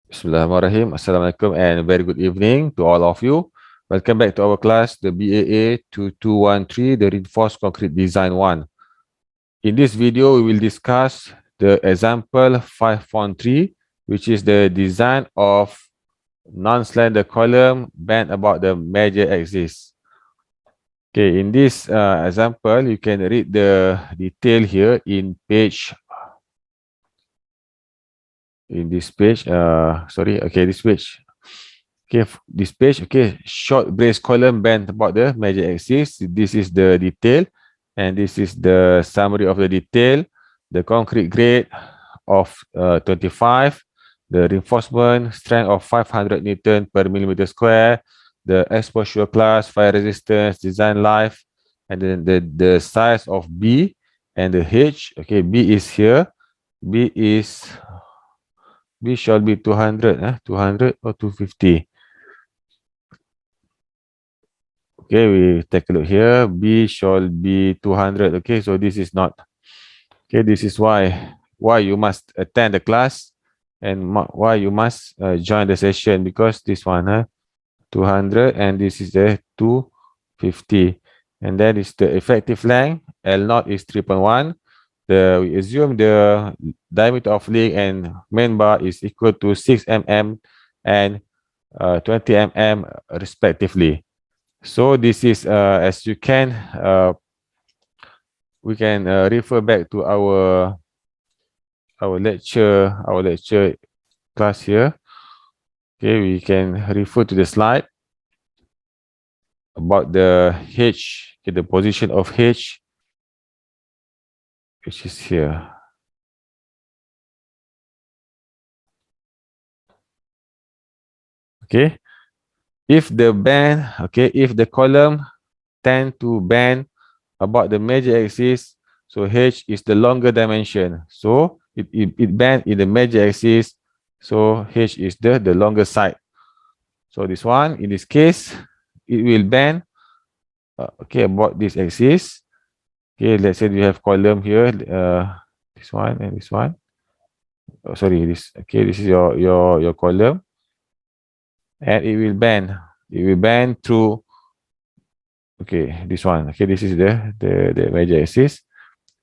Bismillahirrahmanirrahim. Assalamualaikum and very good evening to all of you. Welcome back to our class, the BAA 2213, the Reinforced Concrete Design 1. In this video, we will discuss the example 5.3, which is the design of non-slender column bent about the major axis. Okay, in this example, you can read the detail here in page this page. This page. Okay, this page. Okay, short brace column bent about the major axis. This is the detail, and this is the summary of the detail. The concrete grade of 25, the reinforcement strength of 500 Newton per millimeter square, the exposure class, fire resistance, design life, and then the size of B and the H. Okay, B is here. B shall be 200, 200 or 250. Okay, we take a look here. B shall be 200. Okay, so this is not. Okay, this is why you must attend the class and why you must join the session, because this one, 200, and this is the 250. And that is the effective length. L0 is 3.1. We assume the diameter of link and main bar is equal to 6 mm and 20 mm respectively. So this is as you can we can refer back to our lecture class here. Okay, we can refer to the slide about the H, okay, the position of H, which is here. Okay, if the column tend to bend about the major axis, so H is the longer dimension. So it bend in the major axis, so H is the longer side. So this one, in this case, it will bend about this axis. Okay, let's say you have column here, this one and this one. Oh, sorry, this is your column, and it will bend. It will bend through. Okay, this one. Okay, this is the major axis.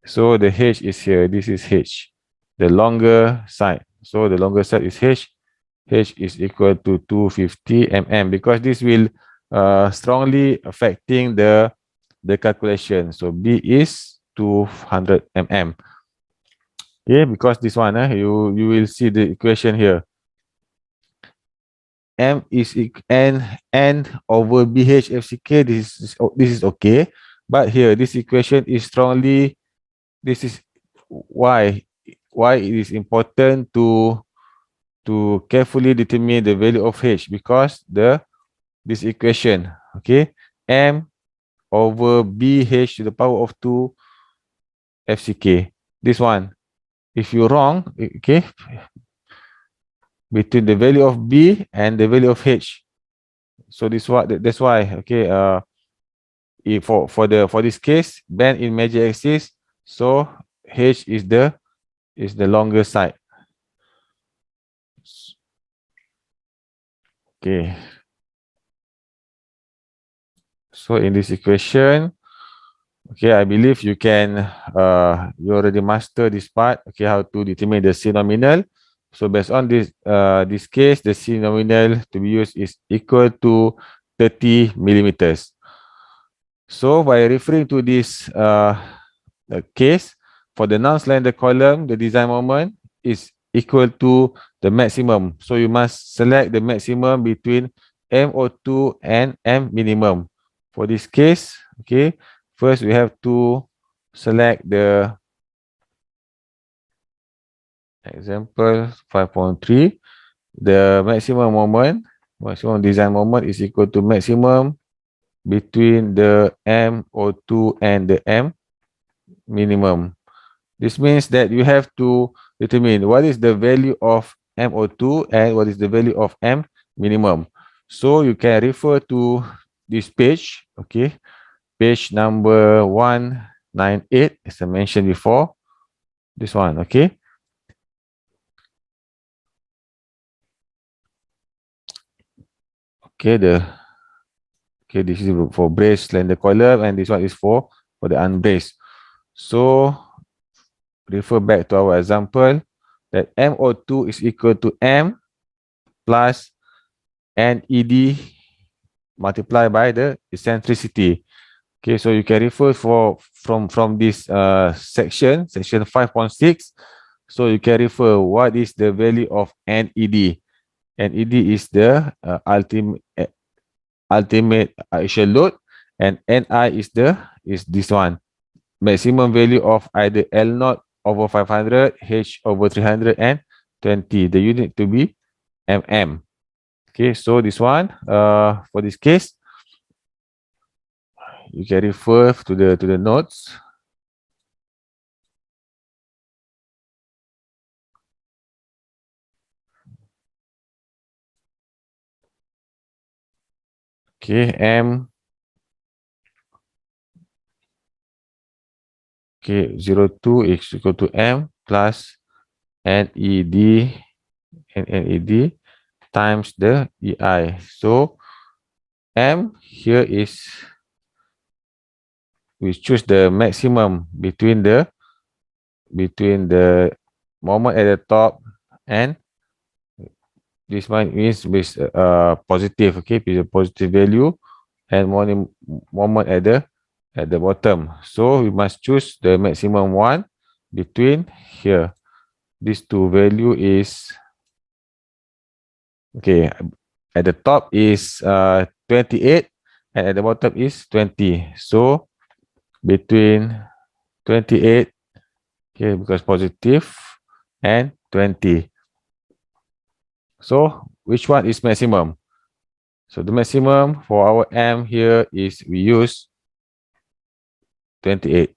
So the H is here. This is H, the longer side. So the longer side is H. H is equal to 250 mm, because this will strongly affecting the calculation. So B is 200 mm. Okay, because this one, you will see the equation here. M is N over BH FCK. This is okay, but here this equation is strongly. This is why it is important to carefully determine the value of H, because this equation, okay, M over BH to the power of 2 FCK. This one, if you're wrong, okay, between the value of B and the value of H. So that's why, okay, if for this case, bend in major axis, so H is the longer side. Okay. So in this equation, okay, I believe you can you already master this part. Okay, how to determine the C nominal. So based on this case, the C nominal to be used is equal to 30 millimeters. So by referring to this case, for the non-slender column, the design moment is equal to the maximum. So you must select the maximum between MO2 and M minimum. For this case, okay, first we have to select the example 5.3. The maximum design moment is equal to maximum between the MO2 and the M minimum. This means that you have to determine what is the value of MO2 and what is the value of M minimum. So you can refer to this page, okay, page number 198, as I mentioned before, this one, okay. Okay, this is for braced slender column, and this one is for the unbraced. So refer back to our example that MO2 is equal to M plus NED multiplied by the eccentricity. Okay, so you can refer from this section 5.6. So you can refer what is the value of NED. NED is the ultimate axial load, and Ni is this one, maximum value of either L naught over 500, H over 320. The unit to be mm. Okay, so this one, for this case, you can refer to the notes. Okay, okay, 02 is equal to M plus NED times the EI. So M here is, we choose the maximum between the moment at the top, and this one is with positive. Okay, with a positive value, and moment at the bottom. So we must choose the maximum one between here. These two value is, okay, at the top is 28, and at the bottom is 20. So between 28, okay, because positive, and 20. So which one is maximum? So the maximum for our M here is, we use 28.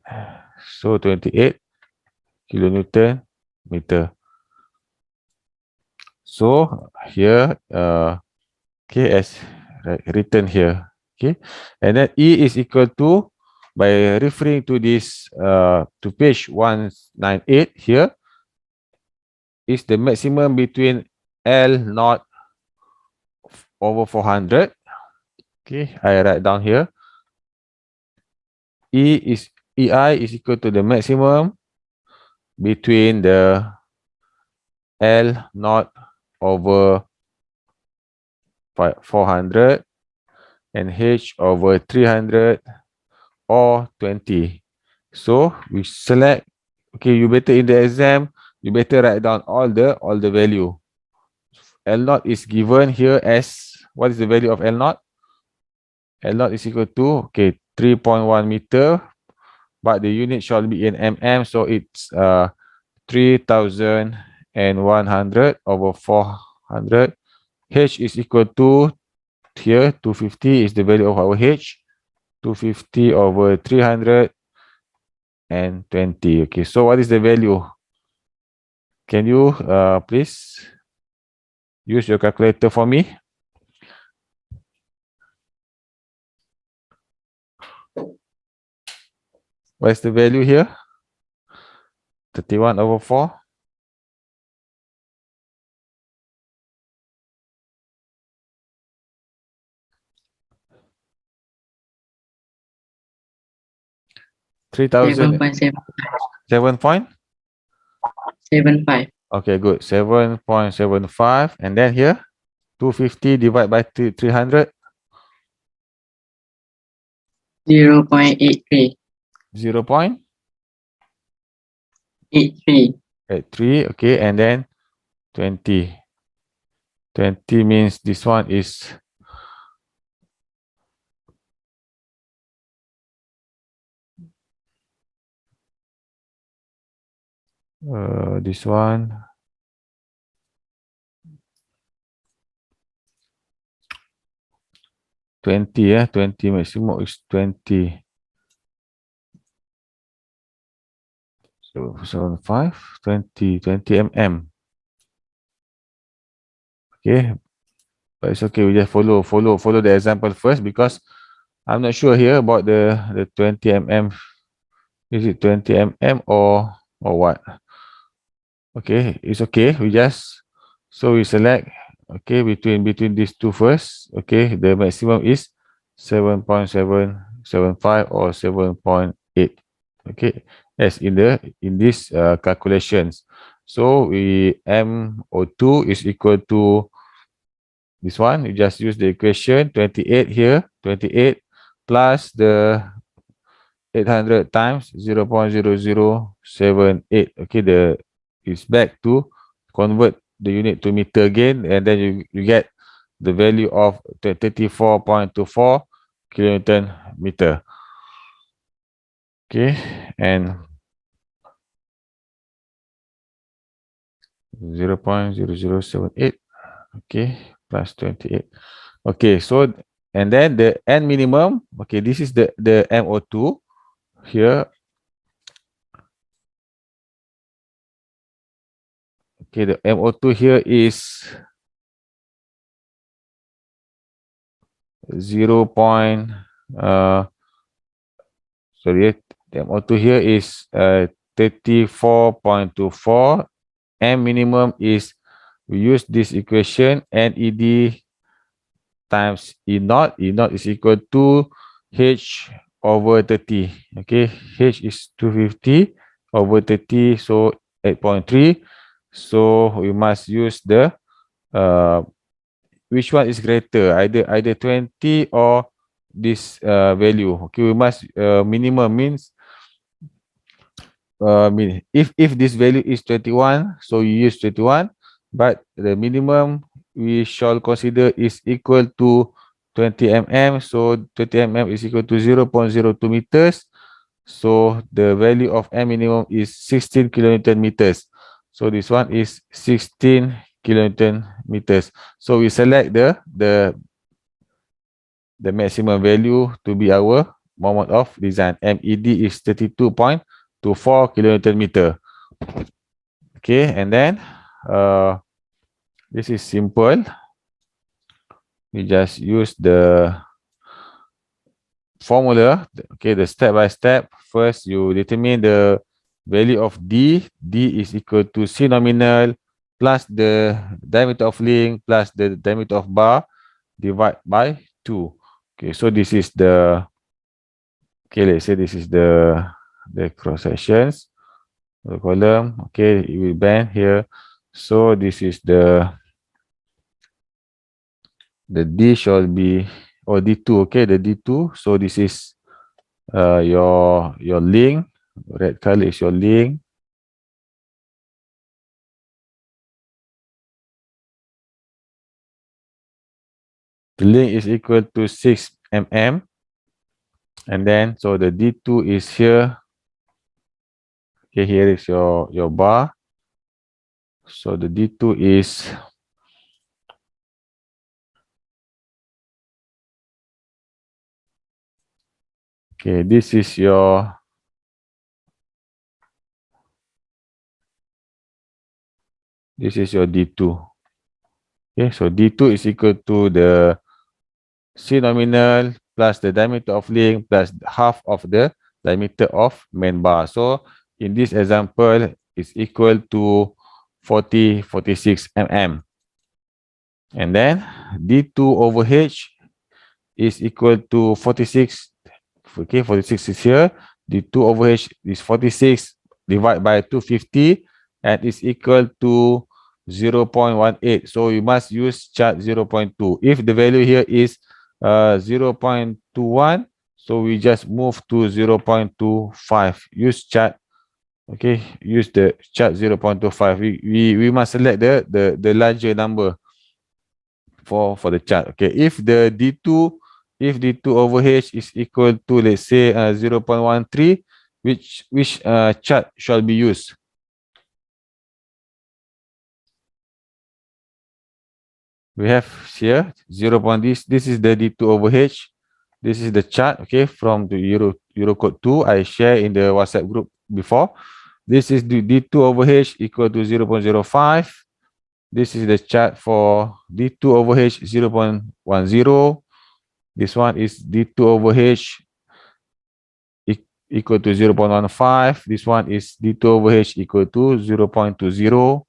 So 28 kilonewton meter. So here, okay, as written here, okay, and then E is equal to, by referring to this to page 198 here, is the maximum between L naught over 400. Okay, I write down here. EI is equal to the maximum between the L naught over 400 and H over 300 or 20. So we select, okay, you better in the exam, you better write down all the value. L naught is given here as, what is the value of L naught? L naught is equal to, okay, 3.1 meter, but the unit shall be in mm, so it's 3,100 over 400. H is equal to, here 250 is the value of our H, 250 over 320. Okay, so what is the value? Can you please use your calculator for me? What is the value here? 31 over 4. 3,000. 7 point? 75. Okay, good. 7.75. And then here, 250 divided by 300. 0.83. 0.83. 83. Okay, and then 20. 20 means this one is this one. 20, 20 maximum is 20. 7.5, 20 mm. Okay, but it's okay. We just follow the example first, because I'm not sure here about the 20 mm. Is it 20 mm or what? Okay, it's okay. We just, so we select Okay, between these two first. Okay, the maximum is 7.775 or 7.8. Okay, as in this calculations. So we MO2 is equal to this one. You just use the equation 28 here, 28 plus the 800 times 0.0078. Okay, it's back to convert the unit to meter again, and then you get the value of 34.24 kilonewton meter. Okay, and 0.0078. Okay, plus 28. Okay, so and then the N minimum. Okay, this is the MO2 here. Okay, the MO2 here is 0. Sorry, the MO2 here is 34.24. M minimum is, we use this equation, NED times E naught. E naught is equal to H over 30. Okay, H is 250 over 30, so 8.3. So we must use the which one is greater, either 20 or this value. Okay, we must minimum means if this value is 21, so you use 21, but the minimum we shall consider is equal to 20 mm, so 20 mm is equal to 0.02 meters. So the value of M minimum is 16 kilonewton meters. So this one is 16 kilonewton meters. So we select the maximum value to be our moment of design. MED is 32.24 kilonewton meter. Okay, and then this is simple. We just use the formula. Okay, the step by step. First, you determine the value of D. D is equal to C nominal plus the diameter of link plus the diameter of bar divided by 2. Okay, so this is the, okay, let's say this is the cross sections, the column. Okay, it will bend here. So this is the D shall be, or D2. Okay, the D2. So this is your link. Red color is your link. The link is equal to 6 mm. And then, so the D2 is here. Okay, here is your bar. So the D2 is, okay, this is your D2. Okay, so D2 is equal to the C nominal plus the diameter of link plus half of the diameter of main bar. So in this example, it's equal to 46 mm. And then D2 over H is equal to 46. Okay, 46 is here. D2 over H is 46 divided by 250 and is equal to 0.18. So you must use chart 0.2. If the value here is 0.21, so we just move to 0.25. Use chart. Okay, use the chart 0.25. We must select the larger number for the chart. Okay, if the D2 over H is equal to, let's say 0.13, which chart shall be used? We have here 0. This is the D2 over H. This is the chart. Okay, from the Eurocode 2 I share in the WhatsApp group before. This is the D2 over H equal to 0.05. This is the chart for D2 over H 0.10. This one is D2 over H equal to 0.15. This one is D2 over H equal to 0.20.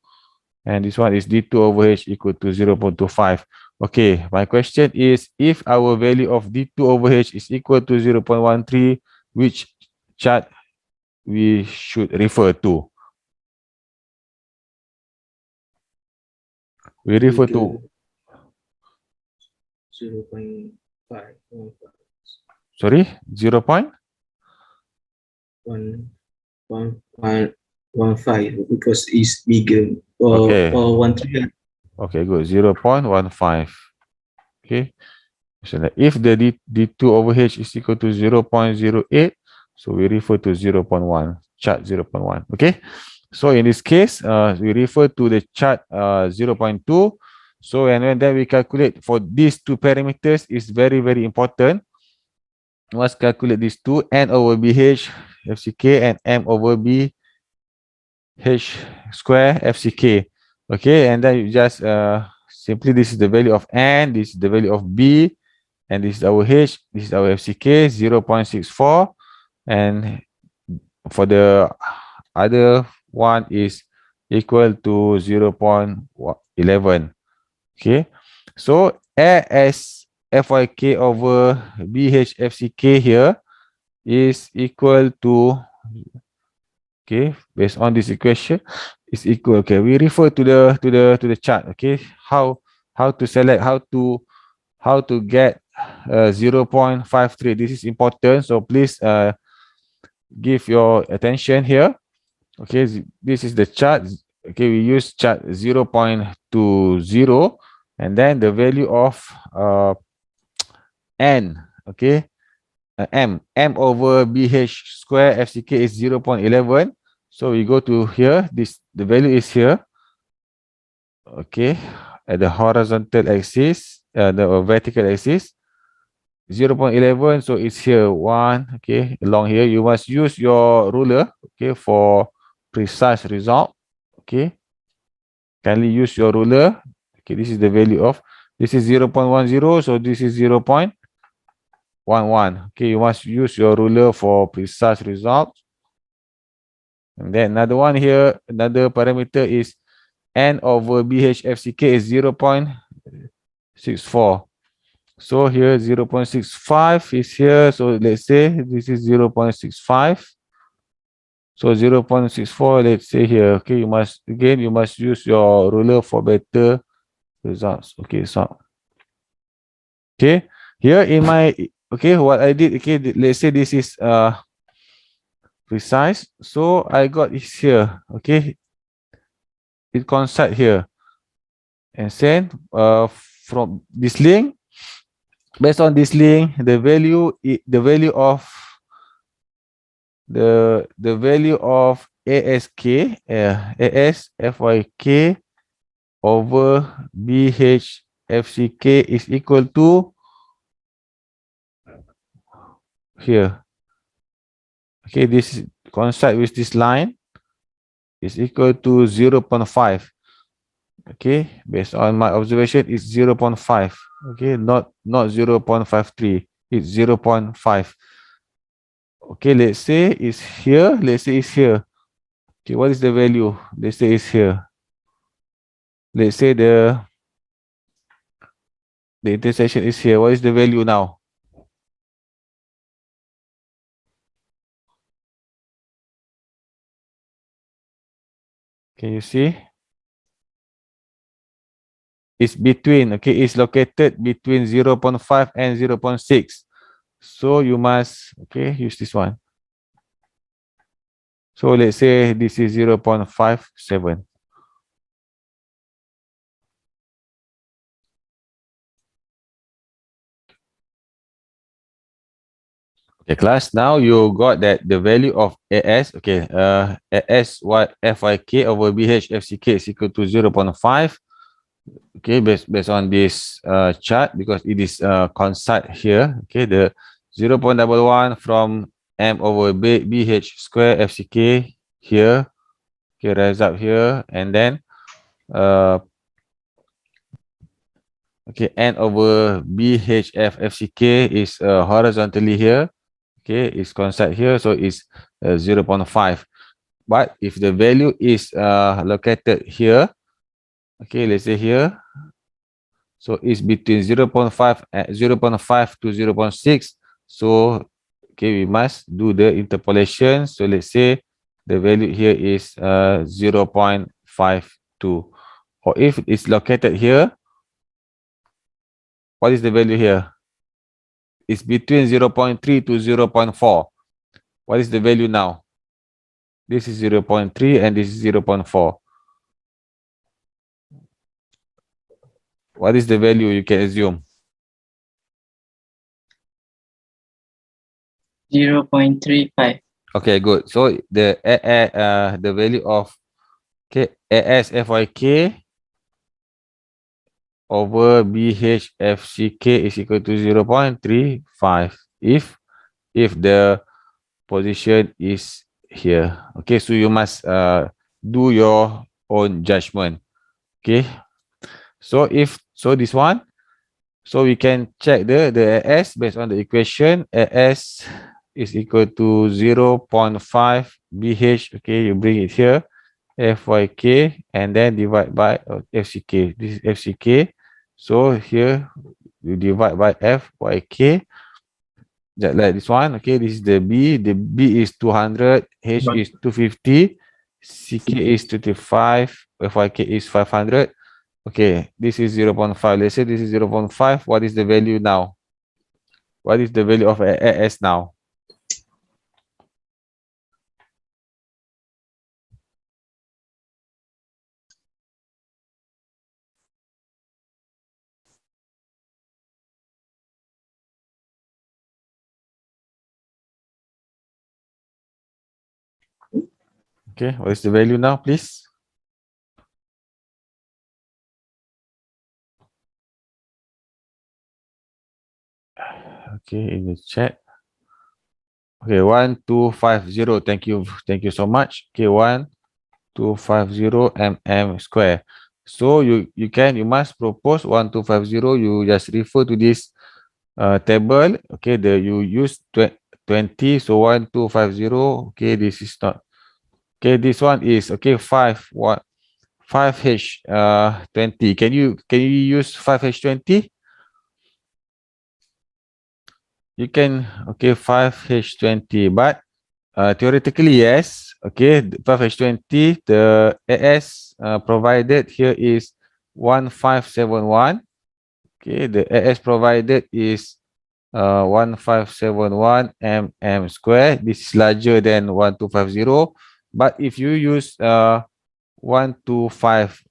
and this one is d2 over h equal to 0.25. Okay, my question is, if our value of d2 over h is equal to 0.13, which chart we should refer to? We refer to 0.5 sorry 0. 1.15 because it's bigger Okay. or 1 3. Okay, good. 0.15. Okay. So that if the d2 over h is equal to 0.08, so we refer to 0.1, chart 0.1. Okay. So in this case, we refer to the chart 0.2. So and then we calculate for these two parameters is very, very important. We must calculate these two, n over bh fck and m over b h square fck. Okay, and then you just simply, this is the value of n, this is the value of b, and this is our h, this is our fck 0.64, and for the other one is equal to 0.11. Okay, so as fyk over bh fck here is equal to, okay, based on this equation is equal, okay, we refer to the chart. Okay, how to select, how to get 0.53. This is important, so please give your attention here. Okay, this is the chart. Okay, we use chart 0.20, and then the value of n, okay, m over bh square fck is 0.11. So we go to here, this, the value is here, okay, at the horizontal axis, the vertical axis 0.11. So it's here 1, okay, along here. You must use your ruler, okay, for precise result. Okay, kindly use your ruler. Okay, this is the value of, this is 0.10, so this is 0.11. Okay, you must use your ruler for precise result. And then another one here, another parameter is n over bh fck is 0.64. So here 0.65 is here. So let's say this is 0.65. So 0.64, let's say here. Okay, you must, again, you must use your ruler for better results. Okay, so okay, here in my, okay, what I did, okay, let's say this is precise. So I got this here. Okay, it coincide here. And send from this link, based on this link, the value of the value of ask as fyk over bh fck is equal to here. Okay, this coincide with this line is equal to 0.5. Okay, based on my observation, it's 0.5. Okay, not 0.53, it's 0.5. Okay, let's say it's here, let's say it's here. Okay, what is the value? Let's say it's here. Let's say the intersection is here. What is the value now? Can you see? It's between, okay, it's located between 0.5 and 0.6. So you must, okay, use this one. So let's say this is 0.57. Okay, class, now you got that the value of AS, okay, AS what FYK over BH FCK is equal to 0.5. Okay, based on this chart, because it is coincide here. Okay, the 0.11 from m over bh square fck here. Okay, rise up here, and then okay, n over bhf fck is horizontally here. Okay, it's coincide here, so it's 0.5. But if the value is located here, Okay, let's say here. So it's between 0.5 and 0.5 to 0.6. So okay, we must do the interpolation. So let's say the value here is 0.52. Or if it's located here, what is the value here? It's between 0.3 to 0.4. What is the value now? This is 0.3 and this is 0.4. What is the value you can assume? 0.35. Okay, good. So the value of ASFYK over BHFCK is equal to 0.35 if the position is here. Okay, so you must do your own judgment. Okay, so this one, so we can check the AS based on the equation. AS is equal to 0.5 BH. Okay, you bring it here, FYK, and then divide by FCK. This is FCK. So here you divide by FYK, just like this one. Okay, this is the B. The B is 200, H is 250, CK is 25, FYK is 500. Okay, this is 0.5. Let's say this is 0.5. What is the value now? What is the value of AS now? Okay, what is the value now, please? Okay, in the chat. Okay, 1250. Thank you so much. Okay, 1250 mm square. So you must propose 1250. You just refer to this table. Okay, you use 20. So 1250. Okay, this is not. Okay, this one is okay. 5H 20. Can you use 5H20? You can, okay, 5H20, but theoretically, yes. Okay, 5H20, the AS provided here is 1571. Okay, the AS provided is 1571 mm square. This is larger than 1250. But if you use 125,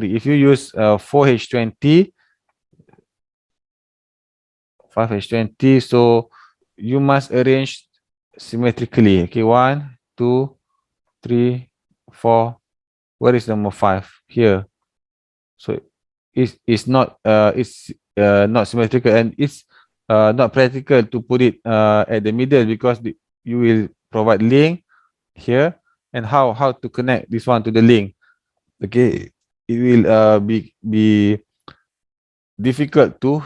if you use 4H20, 5H20, so you must arrange symmetrically. Okay, 1, 2, 3, 4. Where is number 5? Here. So it's not symmetrical, and it's not practical to put it at the middle, because you will provide link here, and how to connect this one to the link. Okay, it will be difficult to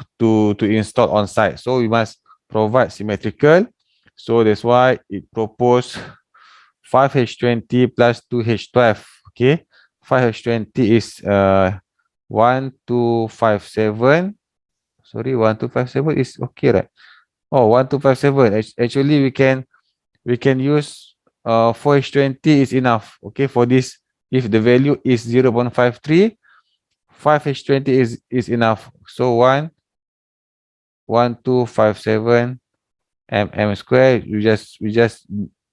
install on site, so we must provide symmetrical. So that's why it proposed 5H20 plus 2H12. Okay, 5H20 is 1257. Sorry, 1257 is okay, right? Oh, 1257. Actually, we can use 4H20 is enough. Okay, for this, if the value is 0.53, 5H20 is enough. So 1257 mm square. We just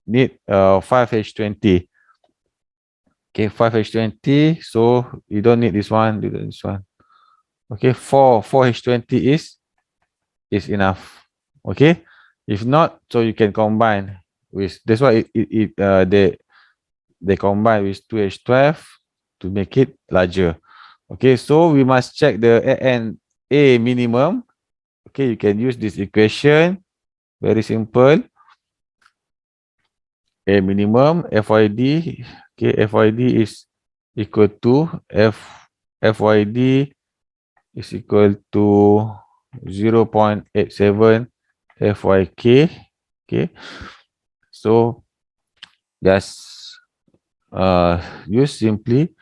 need 5H20. Okay, 5H20. So you don't need this one. You don't need this one. Okay, 4H20 is enough. Okay, if not, so you can combine with, that's why they combine with 2H12 to make it larger. Okay, so we must check the A minimum. Okay, you can use this equation. Very simple. A minimum FYD. Okay, FYD is equal to FYD is equal to 0.87 FYK. Okay, so just use simply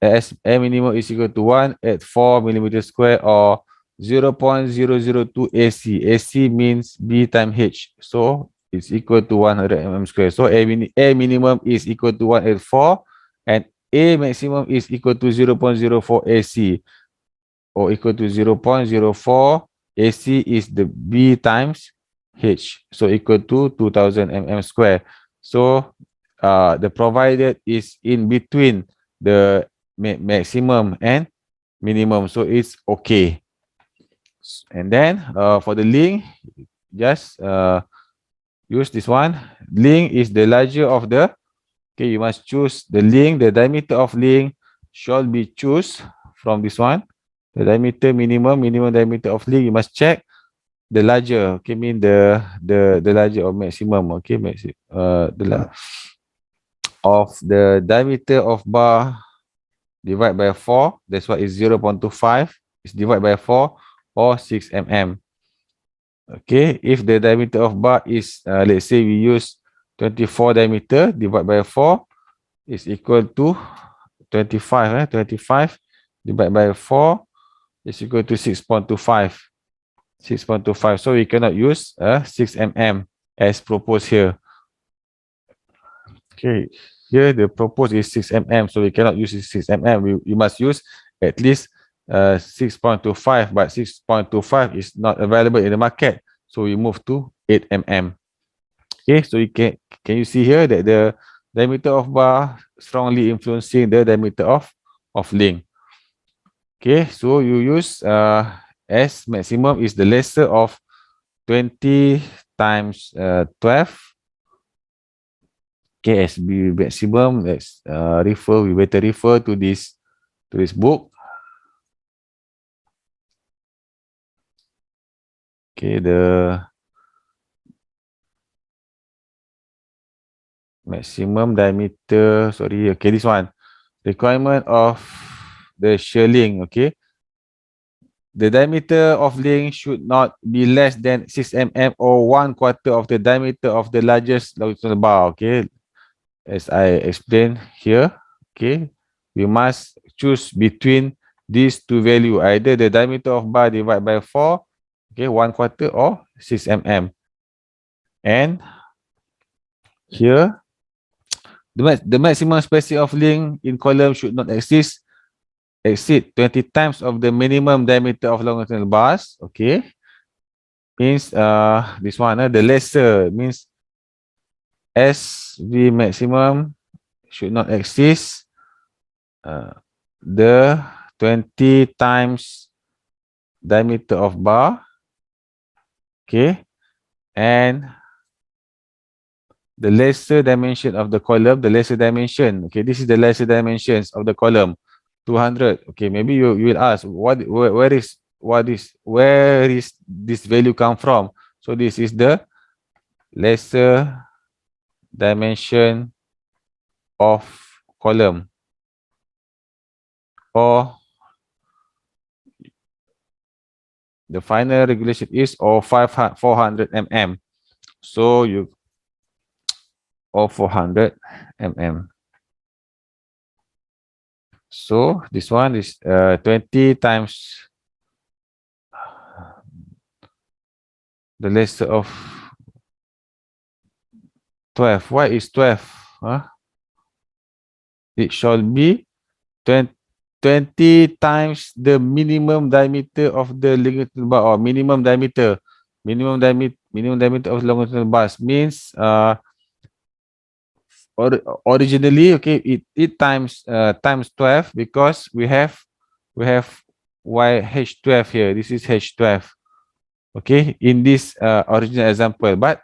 as A minimum is equal to 1 at 4 millimeter square or 0.002 AC. AC means B times H. So it's equal to 100 mm square. So A minimum is equal to 1 at 4 and A maximum is equal to 0.04 AC or equal to 0.04 AC is the B times H. So equal to 2000 mm square. So the provided is in between the maximum and minimum. So it's okay. And then for the link, just use this one. Link is the larger of the, okay, you must choose the link, the diameter of link shall be choose from this one. The diameter minimum diameter of link, you must check the larger, okay, mean the larger or maximum, okay, of the diameter of bar divide by 4, that's why it's 0.25, is divided by 4 or 6 mm. Okay, if the diameter of bar is, let's say we use 24 diameter divided by 4 is equal to 25, 25 divided by 4 is equal to 6.25. 6.25. So we cannot use 6 mm as proposed here. Okay, here the proposed is 6 mm, so we cannot use 6 mm. We must use at least 6.25, but 6.25 is not available in the market, so we move to 8 mm. Okay, so you can you see here that the diameter of bar strongly influencing the diameter of link. Okay, so you use S maximum is the lesser of 20 times 12. Okay, as B maximum, let's we better refer to this book. Okay, the maximum diameter, sorry, okay, this one. Requirement of the shear link, okay. The diameter of link should not be less than 6 mm or 1/4 of the diameter of the largest longitudinal bar, okay. As I explained here, okay, we must choose between these two values, either the diameter of bar divided by 4, okay, 1/4 or 6 mm. And here, the maximum spacing of link in column should not exceed 20 times of the minimum diameter of longitudinal bars, okay. Means this one, the lesser means SV maximum should not exceed the 20 times diameter of bar, okay, and the lesser dimension of the column, the lesser dimension, okay, this is the lesser dimensions of the column, 200. Okay, maybe you will ask where is this value come from? So this is the lesser dimension of column, or the final regulation is 400 mm. So you 400 mm. So this one is 20 times the lesser of 12. Why is 12? It shall be 20 times the minimum diameter of the longitudinal bar, or minimum diameter. Minimum diameter of longitudinal bars means originally, okay, it times 12, because we have H12 here. This is H12. Okay, in this original example, but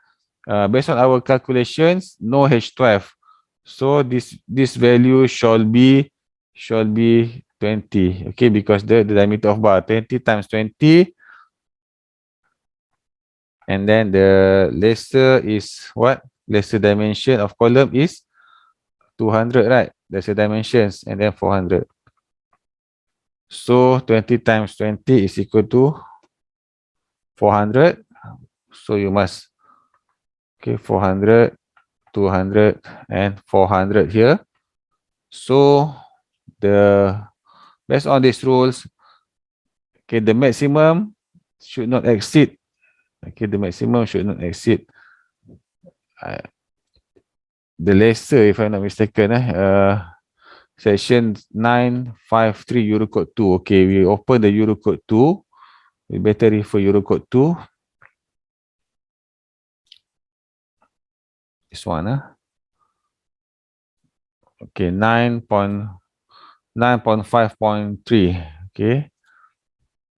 based on our calculations, no H12, so this value shall be 20, okay, because the diameter of bar 20 times 20, and then the lesser is what? Lesser dimension of column is 200, right? Lesser dimensions, and then 400. So 20 times 20 is equal to 400. So you must, okay, 400, 200, and 400 here. So based on these rules, okay, the maximum should not exceed. Okay, the maximum should not exceed the lesser, if I'm not mistaken, section 953 Eurocode 2. Okay, we open the Eurocode 2. We better refer Eurocode 2. This one, okay, 9.5.3. Okay,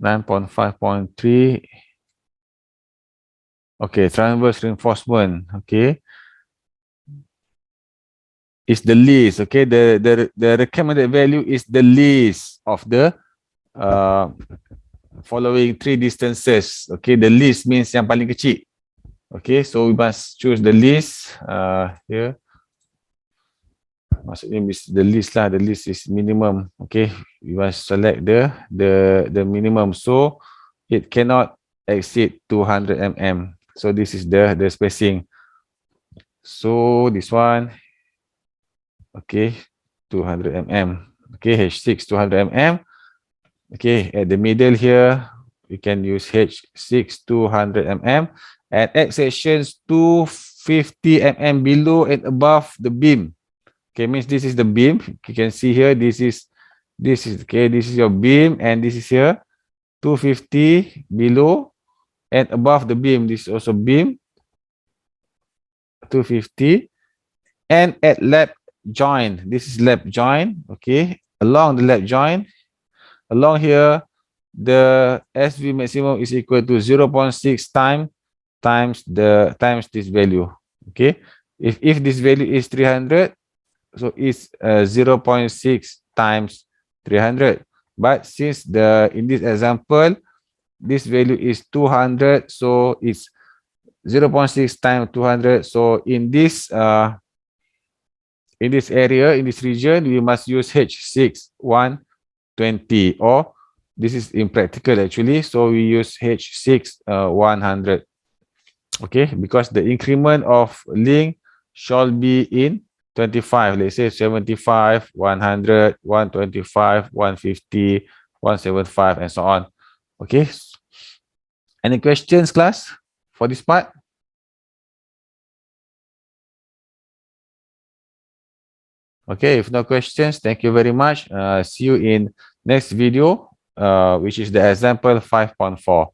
9.5.3. Okay, transverse reinforcement. Okay, is the least. Okay, the recommended value is the least of the following three distances. Okay, the least means yang paling kecil. Okay, so we must choose the least here. Maksudnya the least lah. The least is minimum. Okay, we must select the minimum. So it cannot exceed 200 mm. So this is the spacing. So this one, okay, 200 mm. Okay, H6 200 mm. Okay, at the middle here, we can use H6 200 mm. And at sections 250 mm below and above the beam. Okay, means this is the beam. You can see here, this is okay, this is your beam, and this is here 250 below and above the beam. This is also beam 250, and at lap joint, this is lap joint. Okay, along the lap joint, along here, the SV maximum is equal to 0.6 times this value. Okay, if this value is 300, so it's 0.6 times 300. But since in this example, this value is 200, so it's 0.6 times 200. So in this area, in this region, we must use H6 120, or this is impractical actually. So we use H6 100. Okay, because the increment of link shall be in 25. Let's say 75, 100, 125, 150, 175, and so on. Okay. Any questions, class, for this part? Okay, if no questions, thank you very much. See you in next video, which is the example 5.4.